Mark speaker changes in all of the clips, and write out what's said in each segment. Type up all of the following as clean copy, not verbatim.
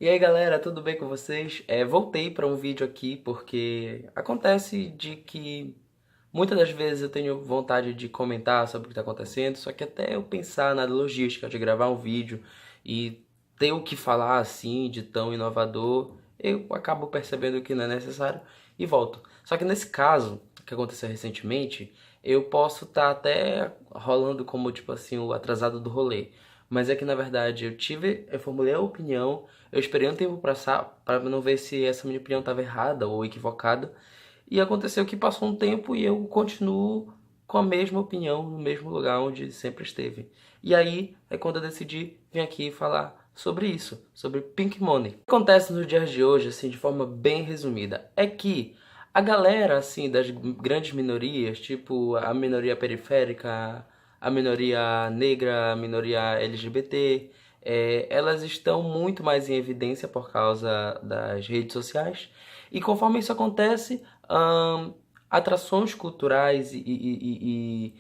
Speaker 1: E aí galera, tudo bem com vocês? Voltei para um vídeo aqui porque acontece de que muitas das vezes eu tenho vontade de comentar sobre o que está acontecendo, só que até eu pensar na logística de gravar um vídeo e ter o que falar assim de tão inovador, eu acabo percebendo que não é necessário e volto. Só que nesse caso, que aconteceu recentemente, eu posso estar até rolando como tipo assim o atrasado do rolê. Mas é que na verdade eu formulei a opinião, eu esperei um tempo passar para não ver se essa minha opinião estava errada ou equivocada. E aconteceu que passou um tempo e eu continuo com a mesma opinião no mesmo lugar onde sempre esteve. E aí é quando eu decidi vir aqui falar sobre isso, sobre Pink Money. O que acontece nos dias de hoje, assim, de forma bem resumida, é que a galera, assim, das grandes minorias, tipo a minoria periférica, a minoria negra, a minoria LGBT, elas estão muito mais em evidência por causa das redes sociais. E conforme isso acontece, atrações culturais e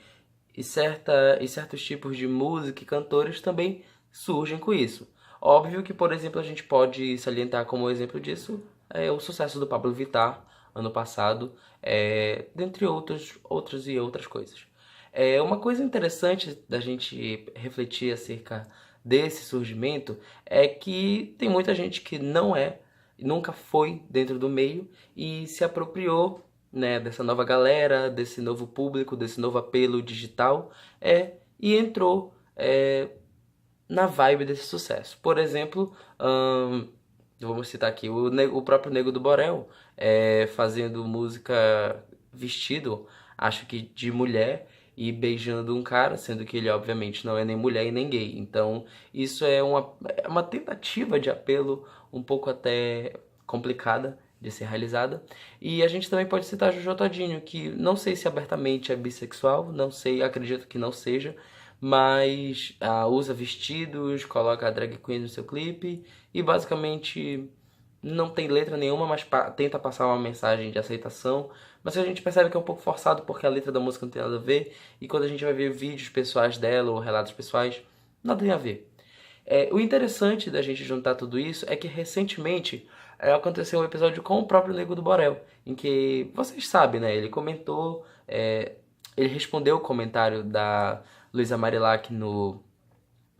Speaker 1: certos tipos de música e cantores também surgem com isso. Óbvio que, por exemplo, a gente pode salientar como exemplo disso o sucesso do Pablo Vittar ano passado, dentre outras e outras coisas. Uma coisa interessante da gente refletir acerca desse surgimento é que tem muita gente que não nunca foi dentro do meio e se apropriou, né, dessa nova galera, desse novo público, desse novo apelo digital, e entrou na vibe desse sucesso. Por exemplo, vamos citar aqui o próprio Nego do Borel, fazendo música vestido, acho que de mulher, e beijando um cara, sendo que ele obviamente não é nem mulher e nem gay. Então isso é uma tentativa de apelo um pouco até complicada de ser realizada. E a gente também pode citar Jojo Todinho, que não sei se abertamente é bissexual, não sei, acredito que não seja, mas usa vestidos, coloca a drag queen no seu clipe e basicamente não tem letra nenhuma, mas tenta passar uma mensagem de aceitação. Mas a gente percebe que é um pouco forçado porque a letra da música não tem nada a ver, e quando a gente vai ver vídeos pessoais dela ou relatos pessoais, nada tem a ver. O interessante da gente juntar tudo isso é que recentemente aconteceu um episódio com o próprio Nego do Borel, em que, vocês sabem, né, ele comentou, ele respondeu o comentário da Luísa Marilac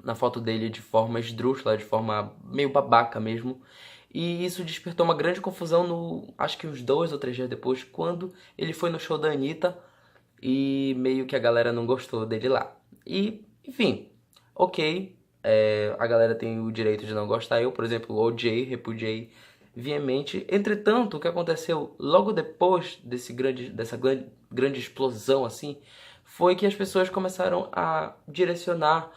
Speaker 1: na foto dele de forma esdrúxula, de forma meio babaca mesmo. E isso despertou uma grande confusão acho que uns 2 ou 3 dias depois, quando ele foi no show da Anitta e meio que a galera não gostou dele lá. E, enfim, ok, a galera tem o direito de não gostar. Eu, por exemplo, odiei, repudiei veemente. Entretanto, o que aconteceu logo depois dessa grande explosão assim, foi que as pessoas começaram a direcionar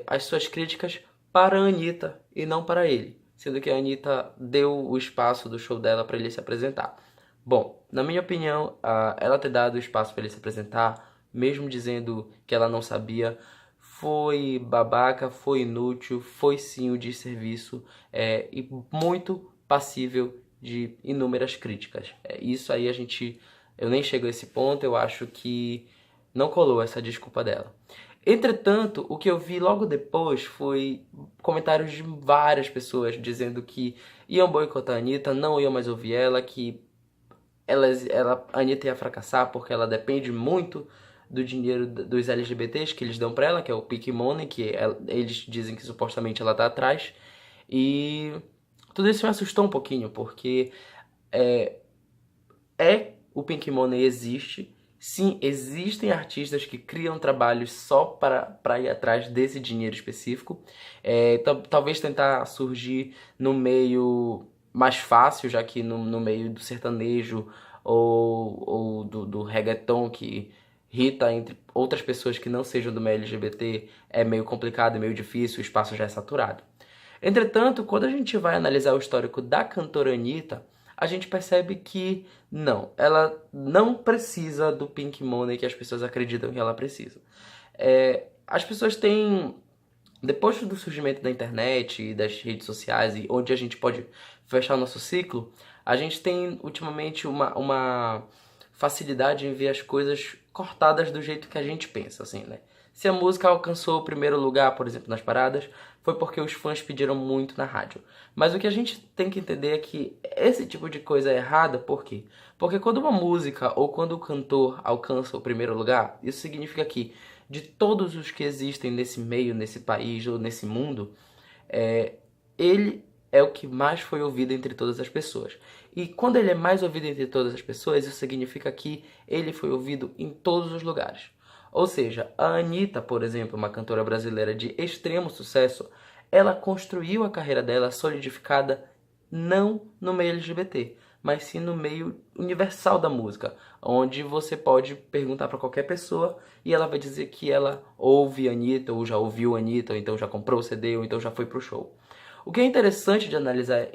Speaker 1: as suas críticas para a Anitta e não para ele, sendo que a Anitta deu o espaço do show dela para ele se apresentar. Bom, na minha opinião, ela ter dado o espaço para ele se apresentar, mesmo dizendo que ela não sabia, foi babaca, foi inútil, foi sim o desserviço, e muito passível de inúmeras críticas. Isso aí eu nem chego a esse ponto, eu acho que não colou essa desculpa dela. Entretanto, o que eu vi logo depois foi comentários de várias pessoas dizendo que iam boicotar a Anitta, não iam mais ouvir ela, que a Anitta ia fracassar porque ela depende muito do dinheiro dos LGBTs que eles dão pra ela, que é o Pink Money, que eles dizem que supostamente ela tá atrás. E tudo isso me assustou um pouquinho, porque o Pink Money existe. Sim, existem artistas que criam trabalhos só para ir atrás desse dinheiro específico. Talvez tentar surgir no meio mais fácil, já que no meio do sertanejo ou do reggaeton, que irrita entre outras pessoas que não sejam do meio LGBT, é meio complicado, é meio difícil, o espaço já é saturado. Entretanto, quando a gente vai analisar o histórico da cantora Anitta, a gente percebe que não, ela não precisa do Pink Money que as pessoas acreditam que ela precisa. As pessoas têm, depois do surgimento da internet e das redes sociais, e onde a gente pode fechar o nosso ciclo, a gente tem ultimamente uma facilidade em ver as coisas cortadas do jeito que a gente pensa, assim, né? Se a música alcançou o primeiro lugar, por exemplo, nas paradas, foi porque os fãs pediram muito na rádio. Mas o que a gente tem que entender é que esse tipo de coisa é errada, por quê? Porque quando uma música ou quando o cantor alcança o primeiro lugar, isso significa que de todos os que existem nesse meio, nesse país ou nesse mundo, é, ele é o que mais foi ouvido entre todas as pessoas. E quando ele é mais ouvido entre todas as pessoas, isso significa que ele foi ouvido em todos os lugares. Ou seja, a Anitta, por exemplo, uma cantora brasileira de extremo sucesso, ela construiu a carreira dela solidificada não no meio LGBT, mas sim no meio universal da música, onde você pode perguntar para qualquer pessoa e ela vai dizer que ela ouve Anitta, ou já ouviu Anitta, ou então já comprou o CD, ou então já foi pro show. O que é interessante de analisar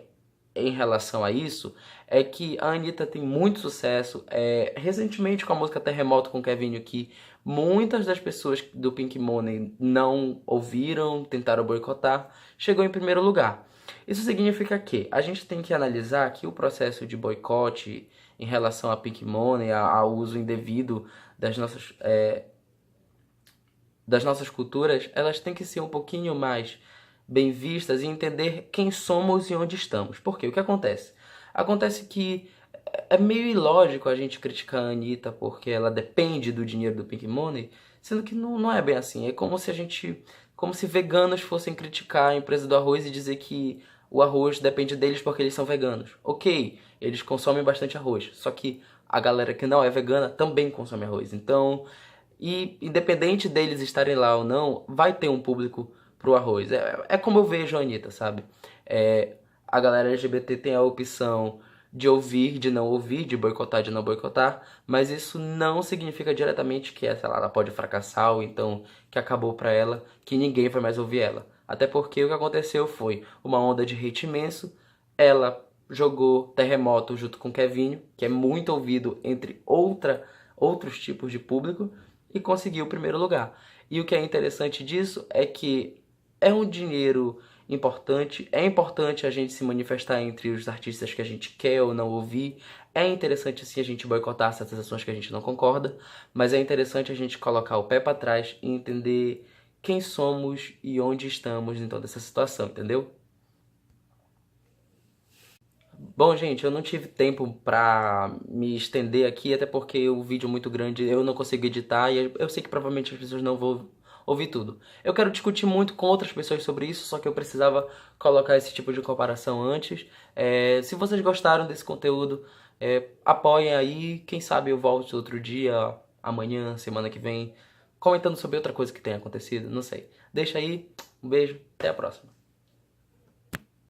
Speaker 1: em relação a isso é que a Anitta tem muito sucesso. Recentemente, com a música Terremoto com Kevinho, que muitas das pessoas do Pink Money não ouviram, tentaram boicotar, chegou em primeiro lugar. Isso significa que a gente tem que analisar que o processo de boicote em relação a Pink Money, ao uso indevido das nossas culturas, elas têm que ser um pouquinho mais bem vistas e entender quem somos e onde estamos. Por quê? O que acontece? Acontece que é meio ilógico a gente criticar a Anitta porque ela depende do dinheiro do Pink Money, sendo que não é bem assim. É como se como se veganos fossem criticar a empresa do arroz e dizer que o arroz depende deles porque eles são veganos. Ok, eles consomem bastante arroz, só que a galera que não é vegana também consome arroz. Então, e independente deles estarem lá ou não, vai ter um público pro arroz. É como eu vejo a Anitta, sabe? A galera LGBT tem a opção de ouvir, de não ouvir, de boicotar, de não boicotar, mas isso não significa diretamente que sei lá, ela pode fracassar ou então que acabou pra ela, que ninguém vai mais ouvir ela. Até porque o que aconteceu foi uma onda de hate imenso, ela jogou Terremoto junto com Kevinho, que é muito ouvido entre outros tipos de público, e conseguiu o primeiro lugar. E o que é interessante disso é que é um dinheiro importante, é importante a gente se manifestar entre os artistas que a gente quer ou não ouvir, é interessante sim a gente boicotar certas ações que a gente não concorda, mas é interessante a gente colocar o pé para trás e entender quem somos e onde estamos em toda essa situação, entendeu? Bom, gente, eu não tive tempo pra me estender aqui, até porque o vídeo é muito grande, eu não consigo editar e eu sei que provavelmente as pessoas não vão ouvir tudo. Eu quero discutir muito com outras pessoas sobre isso, só que eu precisava colocar esse tipo de comparação antes. Se vocês gostaram desse conteúdo, apoiem aí, quem sabe eu volte outro dia, amanhã, semana que vem, comentando sobre outra coisa que tenha acontecido, não sei. Deixa aí, um beijo, até a próxima.